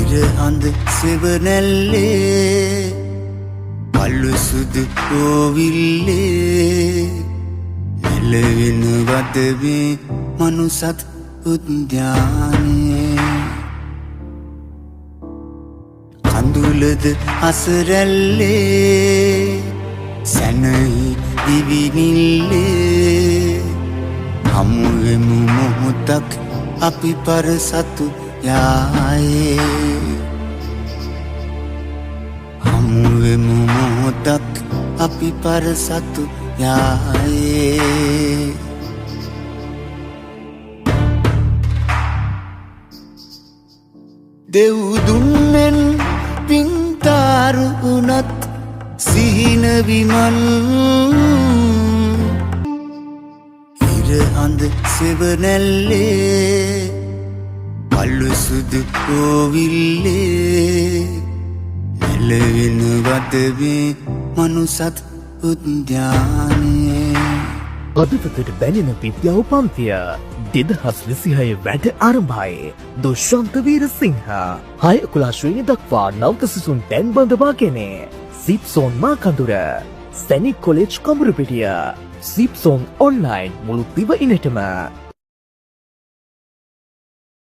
ඉරහඳ සෙවනැල්ලේ පල්ලු සුදු කෝවිල්ලේ නැලවෙන වදවේ මනුසත් උද්‍යානයේ කඳුලද අසරැල්ලේ සැනහි දිවිනිල්ලේ හමුවෙමු මොහොතක් අපි පරසතු යායේ හමුවෙමු මොහොතක් අපි පරසතු යායේ දෙව්දුන්නෙන් පින්තාරු වුණත් සිහින විමන් ඉරහඳ සෙවනැල්ලේ පල්ලු සුදු කෝවිල්ලේ නැලවෙන වදවේ මනුසත් උද්‍යානයේ අදවතට බැලෙන විද්‍යාව පන්තිය 2026 වැඩ ආරම්භයි. දුෂ්‍යන්ත වීරසිංහ 6 ශ්‍රේණිය දක්වා නවක සිසුන් තැන් බඳවාගෙන සිප්සෝන් මාකඳුර සැනික් කොලෙජ් කඹුරුපිටිය සිප්සෝන් ඔන්ලයින් මුළු දිවයිනටම